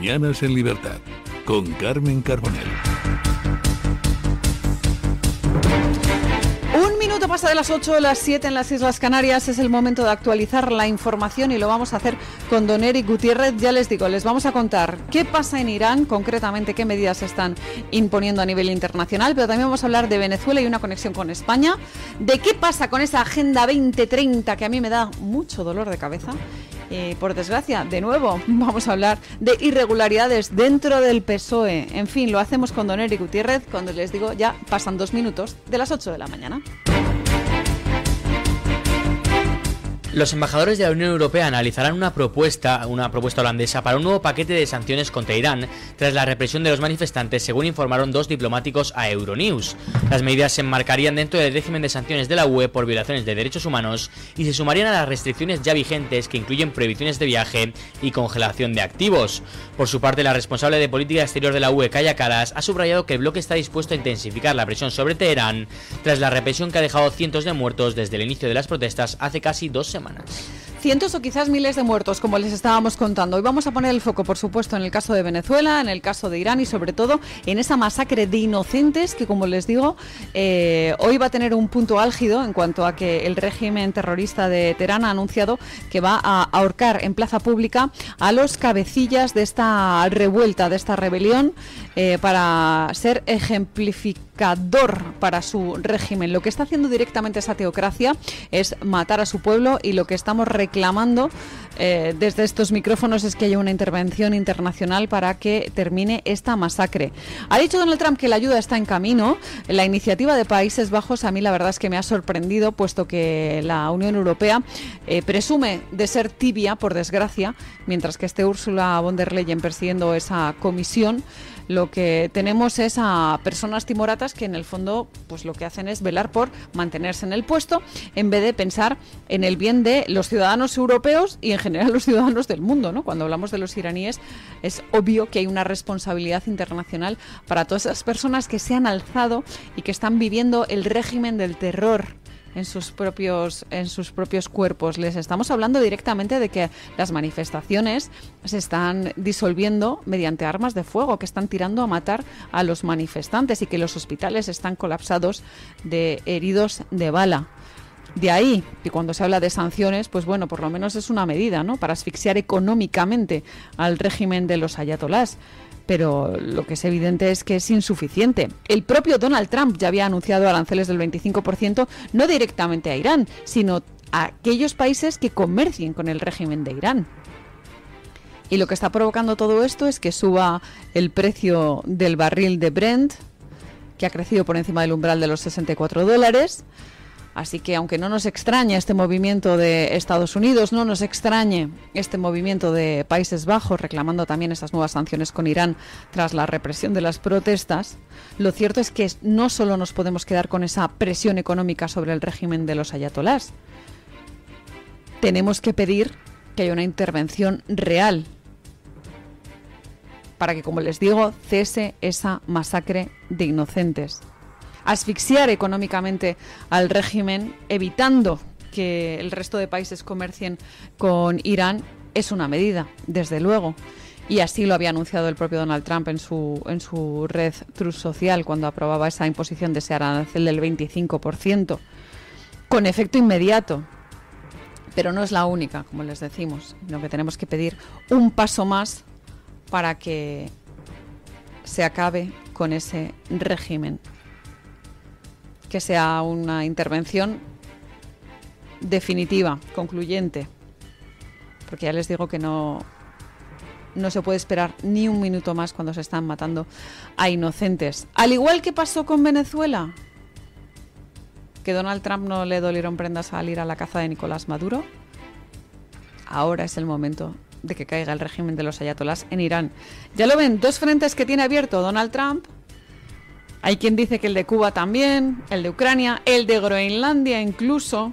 Mañanas en Libertad, con Carmen Carbonell. Un minuto pasa de las 8 a las 7 en las Islas Canarias. Es el momento de actualizar la información y lo vamos a hacer con don Eric Gutiérrez. Ya les digo, les vamos a contar qué pasa en Irán, concretamente qué medidas se están imponiendo a nivel internacional, pero también vamos a hablar de Venezuela y una conexión con España, de qué pasa con esa Agenda 2030 que a mí me da mucho dolor de cabeza. Por desgracia, de nuevo, vamos a hablar de irregularidades dentro del PSOE. En fin, lo hacemos con don Eric Gutiérrez cuando les digo ya pasan 2 minutos de las 8 de la mañana. Los embajadores de la Unión Europea analizarán una propuesta holandesa para un nuevo paquete de sanciones contra Irán tras la represión de los manifestantes, según informaron 2 diplomáticos a Euronews. Las medidas se enmarcarían dentro del régimen de sanciones de la UE por violaciones de derechos humanos y se sumarían a las restricciones ya vigentes, que incluyen prohibiciones de viaje y congelación de activos. Por su parte, la responsable de política exterior de la UE, Kaja Kallas, ha subrayado que el bloque está dispuesto a intensificar la presión sobre Teherán tras la represión que ha dejado cientos de muertos desde el inicio de las protestas hace casi 2 semanas. Cientos o quizás miles de muertos, como les estábamos contando. Hoy vamos a poner el foco, por supuesto, en el caso de Venezuela, en el caso de Irán y sobre todo en esa masacre de inocentes que, como les digo, hoy va a tener un punto álgido en cuanto a que el régimen terrorista de Teherán ha anunciado que va a ahorcar en plaza pública a los cabecillas de esta revuelta, de esta rebelión, para ser ejemplificador para su régimen. Lo que está haciendo directamente esa teocracia es matar a su pueblo, y lo que estamos reclamando desde estos micrófonos es que haya una intervención internacional para que termine esta masacre. Ha dicho Donald Trump que la ayuda está en camino. La iniciativa de Países Bajos a mí la verdad es que me ha sorprendido, puesto que la Unión Europea presume de ser tibia, por desgracia, mientras que esté Ursula von der Leyen presidiendo esa comisión. Lo que tenemos es a personas timoratas que en el fondo pues lo que hacen es velar por mantenerse en el puesto, en vez de pensar en el bien de los ciudadanos europeos y en general los ciudadanos del mundo, ¿no? Cuando hablamos de los iraníes es obvio que hay una responsabilidad internacional para todas esas personas que se han alzado y que están viviendo el régimen del terror en sus propios cuerpos. Les estamos hablando directamente de que las manifestaciones se están disolviendo mediante armas de fuego, que están tirando a matar a los manifestantes y que los hospitales están colapsados de heridos de bala. De ahí que cuando se habla de sanciones, pues bueno, por lo menos es una medida, ¿no?, para asfixiar económicamente al régimen de los ayatolás. Pero lo que es evidente es que es insuficiente. El propio Donald Trump ya había anunciado aranceles del 25%, no directamente a Irán, sino a aquellos países que comercien con el régimen de Irán. Y lo que está provocando todo esto es que suba el precio del barril de Brent, que ha crecido por encima del umbral de los $64. Así que aunque no nos extrañe este movimiento de Estados Unidos, no nos extrañe este movimiento de Países Bajos reclamando también esas nuevas sanciones con Irán tras la represión de las protestas, lo cierto es que no solo nos podemos quedar con esa presión económica sobre el régimen de los ayatolás. Tenemos que pedir que haya una intervención real para que, como les digo, cese esa masacre de inocentes. Asfixiar económicamente al régimen, evitando que el resto de países comercien con Irán, es una medida, desde luego. Y así lo había anunciado el propio Donald Trump en su red Truth Social cuando aprobaba esa imposición de ese arancel del 25%, con efecto inmediato. Pero no es la única, como les decimos, sino que tenemos que pedir un paso más para que se acabe con ese régimen. Que sea una intervención definitiva, concluyente, porque ya les digo que no se puede esperar ni un minuto más cuando se están matando a inocentes. Al igual que pasó con Venezuela, que Donald Trump no le dolieron prendas al ir a la caza de Nicolás Maduro, ahora es el momento de que caiga el régimen de los ayatolás en Irán. Ya lo ven, 2 frentes que tiene abierto Donald Trump. Hay quien dice que el de Cuba también, el de Ucrania, el de Groenlandia incluso.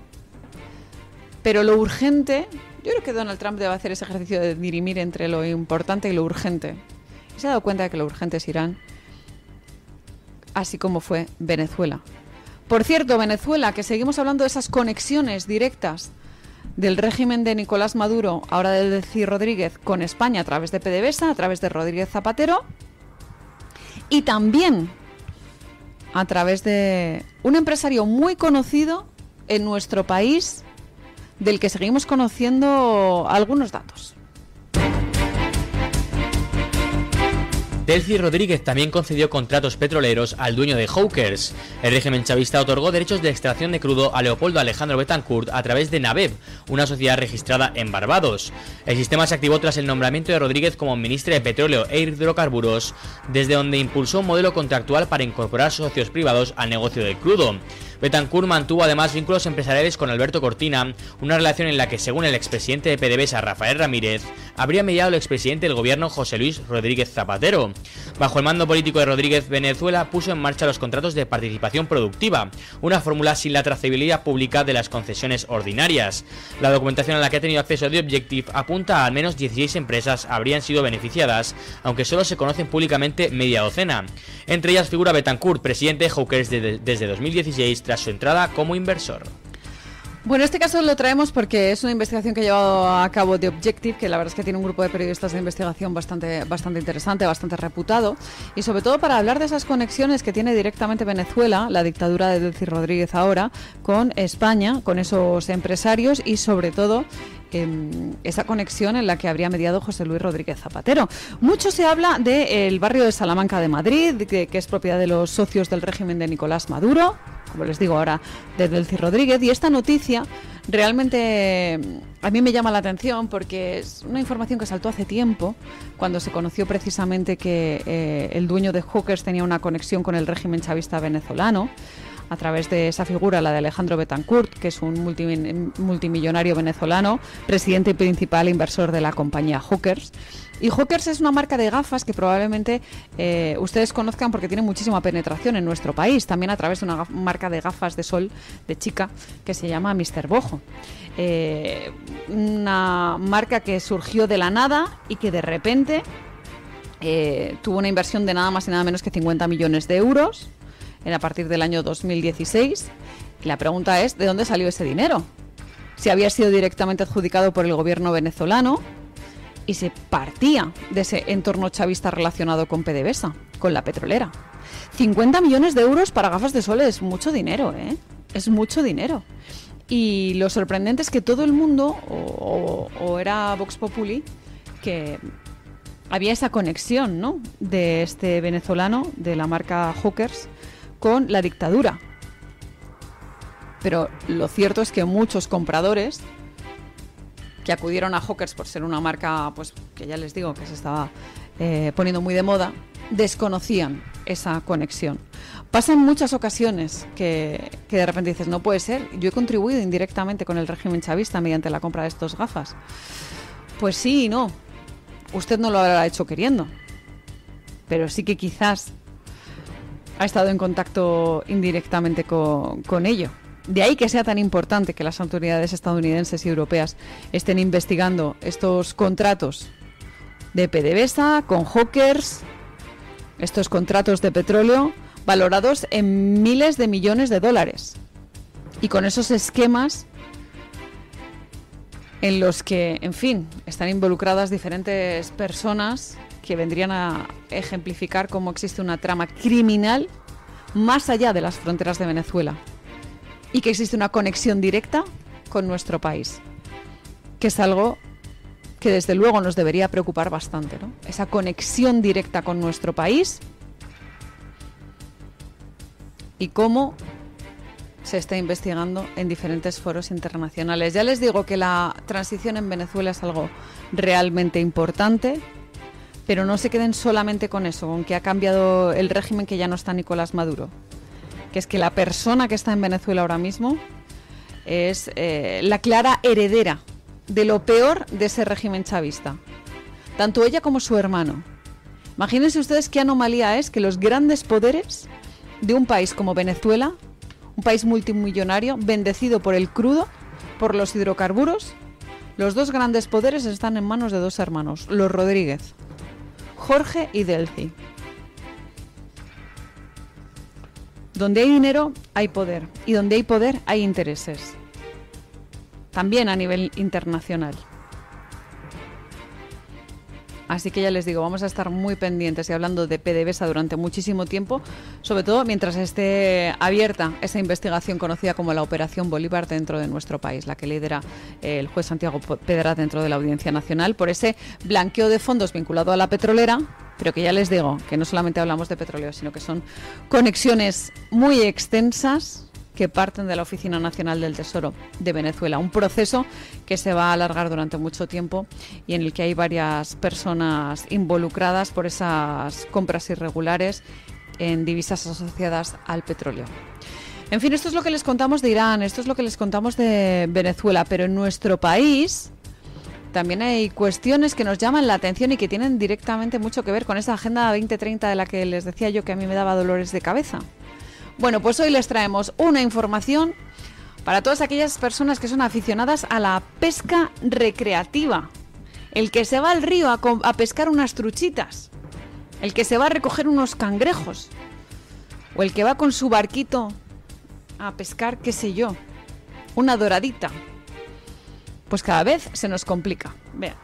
Pero lo urgente, yo creo que Donald Trump debe hacer ese ejercicio de dirimir entre lo importante y lo urgente. Y se ha dado cuenta de que lo urgente es Irán, así como fue Venezuela. Por cierto, Venezuela, que seguimos hablando de esas conexiones directas del régimen de Nicolás Maduro, ahora del Delcy Rodríguez, con España a través de PDVSA, a través de Rodríguez Zapatero, y también a través de un empresario muy conocido en nuestro país, del que seguimos conociendo algunos datos. Delcy Rodríguez también concedió contratos petroleros al dueño de Hawkers. El régimen chavista otorgó derechos de extracción de crudo a Leopoldo Alejandro Betancourt a través de Nabev, una sociedad registrada en Barbados. El sistema se activó tras el nombramiento de Rodríguez como ministro de Petróleo e Hidrocarburos, desde donde impulsó un modelo contractual para incorporar socios privados al negocio del crudo. Betancourt mantuvo además vínculos empresariales con Alberto Cortina, una relación en la que, según el expresidente de PDVSA Rafael Ramírez, habría mediado el expresidente del gobierno José Luis Rodríguez Zapatero. Bajo el mando político de Rodríguez, Venezuela puso en marcha los contratos de participación productiva, una fórmula sin la trazabilidad pública de las concesiones ordinarias. La documentación a la que ha tenido acceso The Objective apunta a al menos 16 empresas habrían sido beneficiadas, aunque solo se conocen públicamente media docena. Entre ellas figura Betancourt, presidente de Hawkers desde 2016, tras su entrada como inversor. Bueno, este caso lo traemos porque es una investigación que ha llevado a cabo The Objective, que la verdad es que tiene un grupo de periodistas de investigación bastante interesante, bastante reputado, y sobre todo para hablar de esas conexiones que tiene directamente Venezuela, la dictadura de Delcy Rodríguez ahora, con España, con esos empresarios y sobre todo esa conexión en la que habría mediado José Luis Rodríguez Zapatero. Mucho se habla del barrio de Salamanca de Madrid, que es propiedad de los socios del régimen de Nicolás Maduro, como les digo ahora, de Delcy Rodríguez, y esta noticia realmente a mí me llama la atención porque es una información que saltó hace tiempo, cuando se conoció precisamente que el dueño de Hawkers tenía una conexión con el régimen chavista venezolano, a través de esa figura, la de Alejandro Betancourt, que es un multimillonario venezolano, presidente y principal inversor de la compañía Hawkers. Y Hawkers es una marca de gafas que probablemente ustedes conozcan porque tiene muchísima penetración en nuestro país, también a través de una marca de gafas de sol de chica que se llama Mr. Bojo. Una marca que surgió de la nada y que de repente tuvo una inversión de nada más y nada menos que 50 millones de euros a partir del año 2016. Y la pregunta es, ¿de dónde salió ese dinero? Si había sido directamente adjudicado por el gobierno venezolano y se partía de ese entorno chavista relacionado con PDVSA, con la petrolera. 50 millones de euros para gafas de sol es mucho dinero, ¿eh? Es mucho dinero. Y lo sorprendente es que todo el mundo, o era Vox Populi, que había esa conexión, ¿no?, de este venezolano, de la marca Hawkers, con la dictadura. Pero lo cierto es que muchos compradores que acudieron a Hawkers por ser una marca, pues que ya les digo que se estaba poniendo muy de moda, desconocían esa conexión. Pasa en muchas ocasiones que de repente dices, no puede ser, yo he contribuido indirectamente con el régimen chavista mediante la compra de estos gafas. Pues sí y no. Usted no lo habrá hecho queriendo, pero sí que quizás ha estado en contacto indirectamente con ello. De ahí que sea tan importante que las autoridades estadounidenses y europeas estén investigando estos contratos de PDVSA con Hawkers, estos contratos de petróleo valorados en miles de millones de dólares, y con esos esquemas en los que, en fin, están involucradas diferentes personas que vendrían a ejemplificar cómo existe una trama criminal más allá de las fronteras de Venezuela y que existe una conexión directa con nuestro país, que es algo que desde luego nos debería preocupar bastante, ¿no? Esa conexión directa con nuestro país y cómo se está investigando en diferentes foros internacionales. Ya les digo que la transición en Venezuela es algo realmente importante, pero no se queden solamente con eso, con que ha cambiado el régimen, que ya no está Nicolás Maduro, que es que la persona que está en Venezuela ahora mismo es la clara heredera de lo peor de ese régimen chavista, tanto ella como su hermano. Imagínense ustedes qué anomalía es que los grandes poderes de un país como Venezuela, un país multimillonario, bendecido por el crudo, por los hidrocarburos, los dos grandes poderes están en manos de dos hermanos, los Rodríguez, Jorge y Delcy. Donde hay dinero, hay poder. Y donde hay poder, hay intereses. también a nivel internacional. Así que ya les digo, vamos a estar muy pendientes y hablando de PDVSA durante muchísimo tiempo, sobre todo mientras esté abierta esa investigación conocida como la Operación Bolívar dentro de nuestro país, la que lidera el juez Santiago Pedra dentro de la Audiencia Nacional por ese blanqueo de fondos vinculado a la petrolera, pero que ya les digo que no solamente hablamos de petróleo, sino que son conexiones muy extensas que parten de la Oficina Nacional del Tesoro de Venezuela. Un proceso que se va a alargar durante mucho tiempo y en el que hay varias personas involucradas por esas compras irregulares en divisas asociadas al petróleo. En fin, esto es lo que les contamos de Irán, esto es lo que les contamos de Venezuela, pero en nuestro país también hay cuestiones que nos llaman la atención y que tienen directamente mucho que ver con esa Agenda 2030 de la que les decía yo que a mí me daba dolores de cabeza. Bueno, pues hoy les traemos una información para todas aquellas personas que son aficionadas a la pesca recreativa. El que se va al río a pescar unas truchitas, el que se va a recoger unos cangrejos, o el que va con su barquito a pescar, qué sé yo, una doradita. Pues cada vez se nos complica. Vean.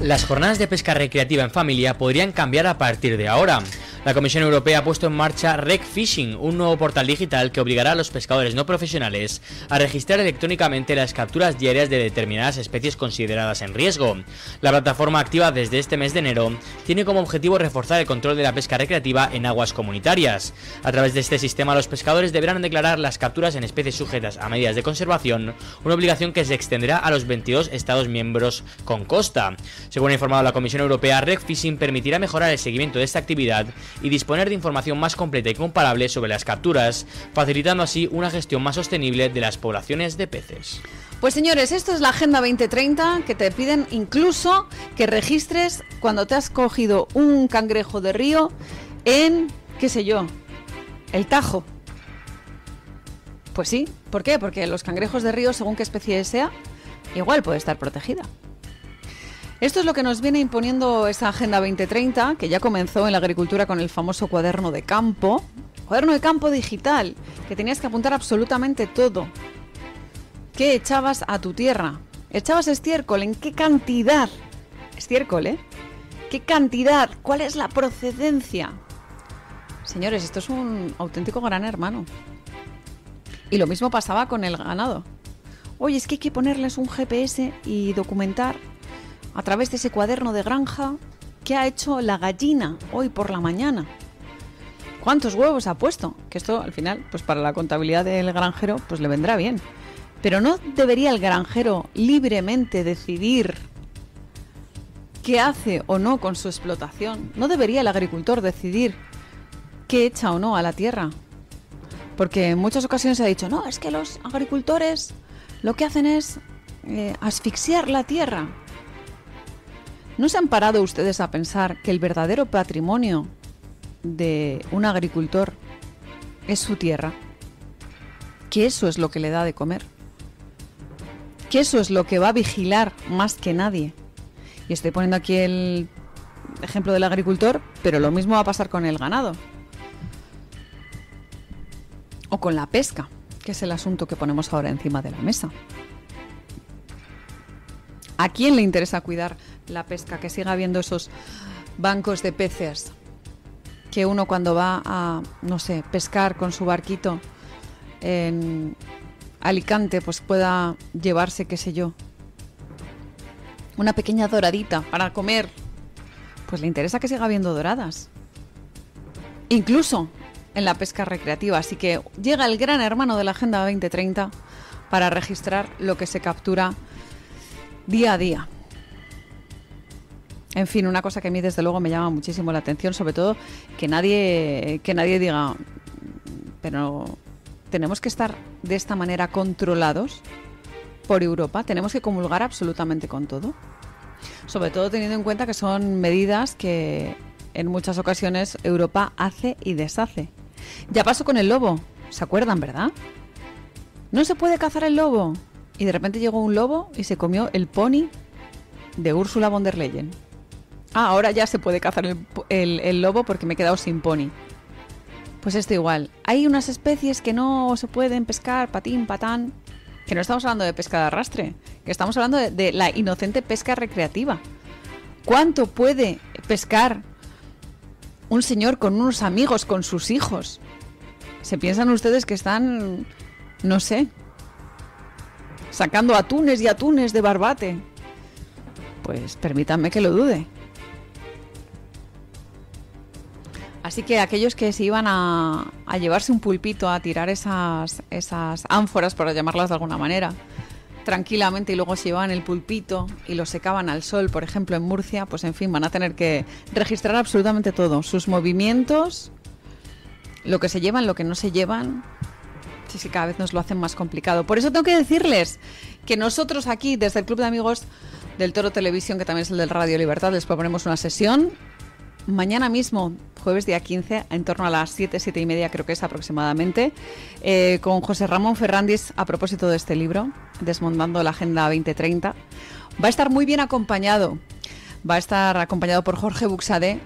Las jornadas de pesca recreativa en familia podrían cambiar a partir de ahora. La Comisión Europea ha puesto en marcha Rec Fishing, un nuevo portal digital que obligará a los pescadores no profesionales a registrar electrónicamente las capturas diarias de determinadas especies consideradas en riesgo. La plataforma, activa desde este mes de enero, tiene como objetivo reforzar el control de la pesca recreativa en aguas comunitarias. A través de este sistema, los pescadores deberán declarar las capturas en especies sujetas a medidas de conservación, una obligación que se extenderá a los 22 Estados miembros con costa. Según ha informado la Comisión Europea, Rec Fishing permitirá mejorar el seguimiento de esta actividad y disponer de información más completa y comparable sobre las capturas, facilitando así una gestión más sostenible de las poblaciones de peces. Pues señores, esto es la Agenda 2030, que te piden incluso que registres cuando te has cogido un cangrejo de río en, qué sé yo, el Tajo. Pues sí, ¿por qué? Porque los cangrejos de río, según qué especie sea, igual puede estar protegida. Esto es lo que nos viene imponiendo esa Agenda 2030, que ya comenzó en la agricultura con el famoso cuaderno de campo digital, que tenías que apuntar absolutamente todo. ¿Qué echabas a tu tierra? ¿Echabas estiércol? ¿En qué cantidad? Estiércol, ¿eh? ¿Qué cantidad? ¿Cuál es la procedencia? Señores, esto es un auténtico gran hermano. Y lo mismo pasaba con el ganado. Oye, es que hay que ponerles un GPS y documentar a través de ese cuaderno de granja qué ha hecho la gallina hoy por la mañana. ¿Cuántos huevos ha puesto? Que esto al final, pues para la contabilidad del granjero, pues le vendrá bien. Pero ¿no debería el granjero libremente decidir qué hace o no con su explotación? ¿No debería el agricultor decidir qué echa o no a la tierra? Porque en muchas ocasiones se ha dicho, no, es que los agricultores lo que hacen es asfixiar la tierra. ¿No se han parado ustedes a pensar que el verdadero patrimonio de un agricultor es su tierra? Que eso es lo que le da de comer. Que eso es lo que va a vigilar más que nadie. Y estoy poniendo aquí el ejemplo del agricultor, pero lo mismo va a pasar con el ganado. O con la pesca, que es el asunto que ponemos ahora encima de la mesa. ¿A quién le interesa cuidar la pesca? Que siga habiendo esos bancos de peces. Que uno cuando va a, no sé, pescar con su barquito en Alicante, pues pueda llevarse, qué sé yo, una pequeña doradita para comer. Pues le interesa que siga habiendo doradas. Incluso en la pesca recreativa. Así que llega el gran hermano de la Agenda 2030 para registrar lo que se captura día a día. En fin, una cosa que a mí desde luego me llama muchísimo la atención, sobre todo que nadie diga, pero tenemos que estar de esta manera controlados por Europa, tenemos que comulgar absolutamente con todo, sobre todo teniendo en cuenta que son medidas que en muchas ocasiones Europa hace y deshace. Ya pasó con el lobo, ¿se acuerdan, verdad? No se puede cazar el lobo. Y de repente llegó un lobo y se comió el pony de Ursula von der Leyen. Ah, ahora ya se puede cazar el lobo porque me he quedado sin pony. Pues esto igual. Hay unas especies que no se pueden pescar, patín, patán, que no estamos hablando de pesca de arrastre, que estamos hablando de la inocente pesca recreativa. ¿Cuánto puede pescar un señor con unos amigos, con sus hijos? ¿Se piensan ustedes que están, no sé, sacando atunes y atunes de barbate? Pues permítanme que lo dude. Así que aquellos que se iban a llevarse un pulpito, a tirar esas ánforas, por llamarlas de alguna manera, tranquilamente, y luego se llevaban el pulpito y lo secaban al sol, por ejemplo en Murcia, pues en fin, van a tener que registrar absolutamente todo, sus movimientos, lo que se llevan, lo que no se llevan. Sí, cada vez nos lo hacen más complicado. Por eso tengo que decirles que nosotros aquí, desde el Club de Amigos del Toro Televisión, que también es el del Radio Libertad, les proponemos una sesión mañana mismo, jueves día 15, en torno a las 7, 7 y media creo que es aproximadamente, con José Ramón Ferrandis a propósito de este libro, Desmontando la Agenda 2030. Va a estar muy bien acompañado. Va a estar acompañado por Jorge Buxadé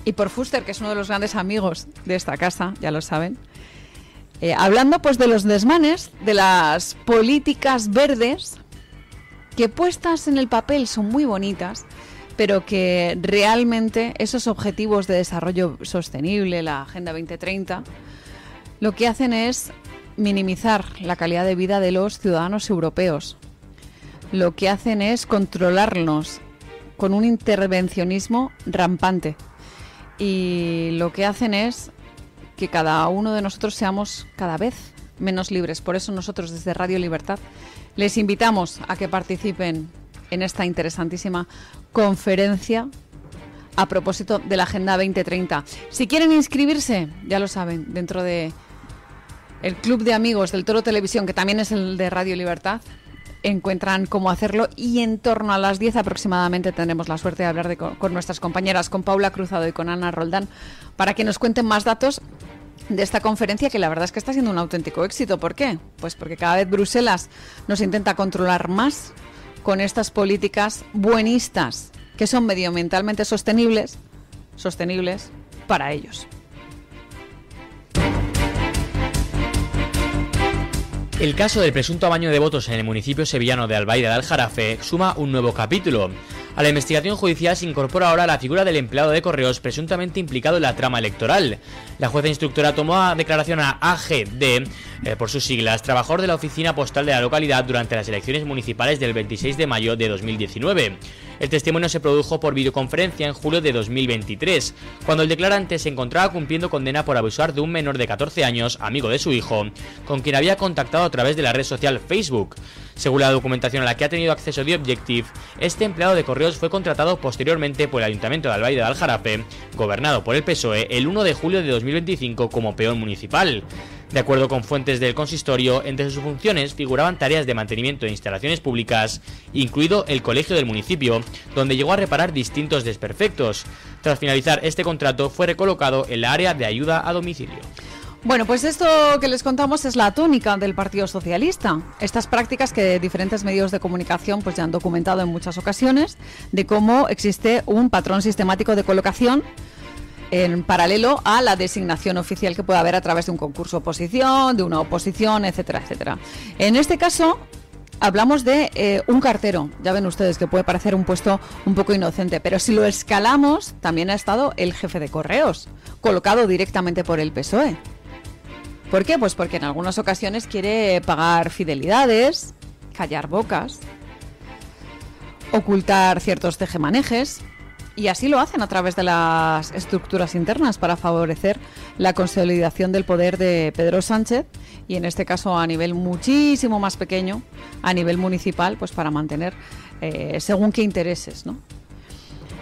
y por Fuster, que es uno de los grandes amigos de esta casa, ya lo saben. Hablando pues de los desmanes, de las políticas verdes, que puestas en el papel son muy bonitas, pero que realmente esos objetivos de desarrollo sostenible, la Agenda 2030, lo que hacen es minimizar la calidad de vida de los ciudadanos europeos. Lo que hacen es controlarnos con un intervencionismo rampante. Y lo que hacen es que cada uno de nosotros seamos cada vez menos libres. Por eso nosotros desde Radio Libertad les invitamos a que participen en esta interesantísima conferencia a propósito de la Agenda 2030. Si quieren inscribirse, ya lo saben, dentro de el Club de Amigos del Toro Televisión, que también es el de Radio Libertad, encuentran cómo hacerlo, y en torno a las 10 aproximadamente tendremos la suerte de hablar con nuestras compañeras, con Paula Cruzado y con Ana Roldán, para que nos cuenten más datos de esta conferencia, que la verdad es que está siendo un auténtico éxito. ¿Por qué? Pues porque cada vez Bruselas nos intenta controlar más con estas políticas buenistas, que son medioambientalmente sostenibles para ellos. El caso del presunto amaño de votos en el municipio sevillano de Albaida de Aljarafe suma un nuevo capítulo. A la investigación judicial se incorpora ahora la figura del empleado de correos presuntamente implicado en la trama electoral. La jueza instructora tomó a declaración a AGD, por sus siglas, trabajador de la oficina postal de la localidad durante las elecciones municipales del 26 de mayo de 2019. El testimonio se produjo por videoconferencia en julio de 2023, cuando el declarante se encontraba cumpliendo condena por abusar de un menor de 14 años, amigo de su hijo, con quien había contactado a través de la red social Facebook. Según la documentación a la que ha tenido acceso The Objective, este empleado de correos fue contratado posteriormente por el Ayuntamiento de Albaida de Aljarafe, gobernado por el PSOE, el 1 de julio de 2025 como peón municipal. De acuerdo con fuentes del consistorio, entre sus funciones figuraban tareas de mantenimiento de instalaciones públicas, incluido el colegio del municipio, donde llegó a reparar distintos desperfectos. Tras finalizar este contrato, fue recolocado en la área de ayuda a domicilio. Bueno, pues esto que les contamos es la tónica del Partido Socialista. Estas prácticas que diferentes medios de comunicación pues ya han documentado en muchas ocasiones, de cómo existe un patrón sistemático de colocación en paralelo a la designación oficial que puede haber a través de un concurso oposición, de una oposición, etcétera, etcétera. En este caso hablamos de un cartero. Ya ven ustedes que puede parecer un puesto un poco inocente, pero si lo escalamos, también ha estado el jefe de correos, colocado directamente por el PSOE. ¿Por qué? Pues porque en algunas ocasiones quiere pagar fidelidades, callar bocas, ocultar ciertos tejemanejes, y así lo hacen a través de las estructuras internas para favorecer la consolidación del poder de Pedro Sánchez, y en este caso a nivel muchísimo más pequeño, a nivel municipal, pues para mantener según qué intereses, ¿no?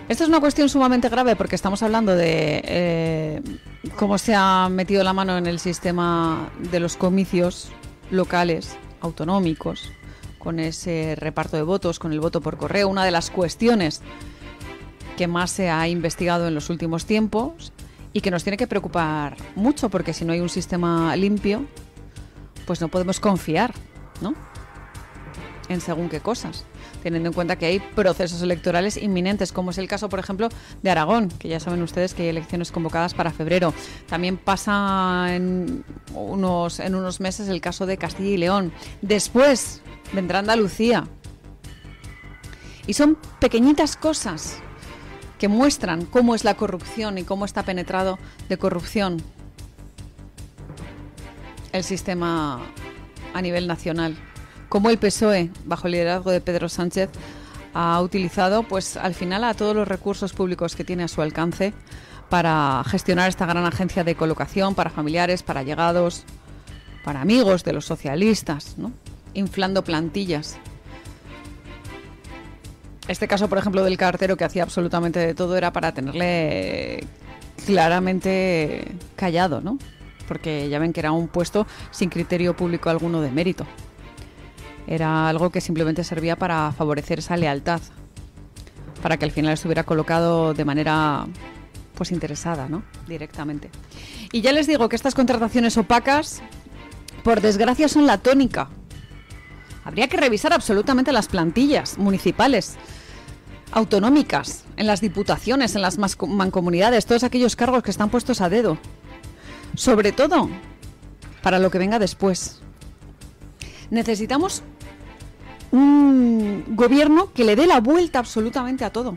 Esto es una cuestión sumamente grave porque estamos hablando de cómo se ha metido la mano en el sistema de los comicios locales, autonómicos, con ese reparto de votos, con el voto por correo. Una de las cuestiones que más se ha investigado en los últimos tiempos y que nos tiene que preocupar mucho, porque si no hay un sistema limpio, pues no podemos confiar, ¿no?, en según qué cosas. teniendo en cuenta que hay procesos electorales inminentes, como es el caso, por ejemplo, de Aragón, que ya saben ustedes que hay elecciones convocadas para febrero. También pasa en unos meses el caso de Castilla y León. Después vendrá Andalucía. Y son pequeñitas cosas que muestran cómo es la corrupción y cómo está penetrado de corrupción el sistema a nivel nacional. Cómo el PSOE, bajo el liderazgo de Pedro Sánchez, ha utilizado, pues al final, a todos los recursos públicos que tiene a su alcance para gestionar esta gran agencia de colocación para familiares, para allegados, para amigos de los socialistas, ¿no? Inflando plantillas. Este caso, por ejemplo, del cartero, que hacía absolutamente de todo, era para tenerle claramente callado, ¿no? Porque ya ven que era un puesto sin criterio público alguno de mérito. Era algo que simplemente servía para favorecer esa lealtad, para que al final estuviera colocado de manera, pues, interesada, ¿no? Directamente. Y ya les digo que estas contrataciones opacas, por desgracia, son la tónica. Habría que revisar absolutamente las plantillas municipales, autonómicas, en las diputaciones, en las mancomunidades, todos aquellos cargos que están puestos a dedo. Sobre todo para lo que venga después. Necesitamos un gobierno que le dé la vuelta absolutamente a todo,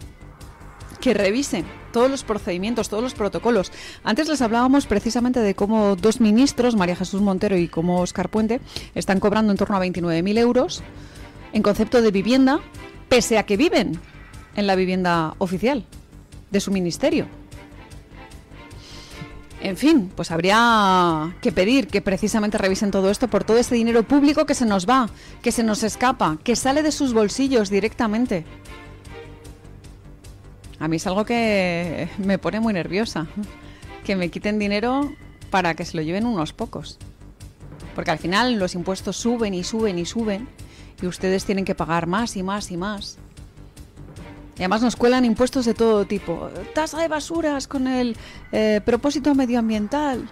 que revise todos los procedimientos, todos los protocolos. Antes les hablábamos precisamente de cómo dos ministros, María Jesús Montero y como Óscar Puente, están cobrando en torno a 29.000 euros en concepto de vivienda, pese a que viven en la vivienda oficial de su ministerio. En fin, pues habría que pedir que precisamente revisen todo esto por todo ese dinero público que se nos va, que se nos escapa, que sale de sus bolsillos directamente. A mí es algo que me pone muy nerviosa, que me quiten dinero para que se lo lleven unos pocos. Porque al final los impuestos suben y suben y suben y ustedes tienen que pagar más y más y más. Y además nos cuelan impuestos de todo tipo. Tasa de basuras con el propósito medioambiental.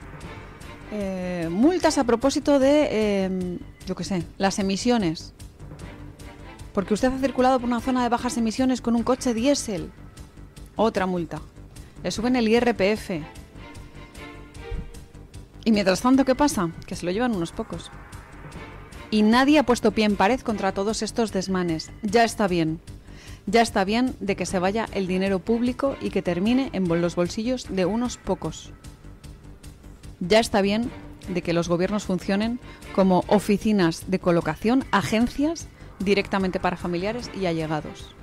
Multas a propósito de, yo qué sé, las emisiones. Porque usted ha circulado por una zona de bajas emisiones con un coche diésel. Otra multa. Le suben el IRPF. Y mientras tanto, ¿qué pasa? Que se lo llevan unos pocos. Y nadie ha puesto pie en pared contra todos estos desmanes. Ya está bien. Ya está bien de que se vaya el dinero público y que termine en los bolsillos de unos pocos. Ya está bien de que los gobiernos funcionen como oficinas de colocación, agencias directamente para familiares y allegados.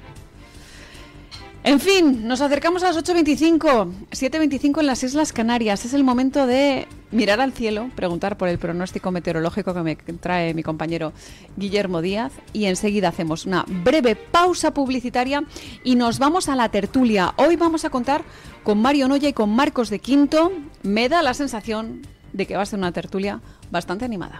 En fin, nos acercamos a las 8:25, 7:25 en las Islas Canarias. Es el momento de mirar al cielo, preguntar por el pronóstico meteorológico que me trae mi compañero Guillermo Díaz y enseguida hacemos una breve pausa publicitaria y nos vamos a la tertulia. Hoy vamos a contar con Mario Noya y con Marcos de Quinto. Me da la sensación de que va a ser una tertulia bastante animada.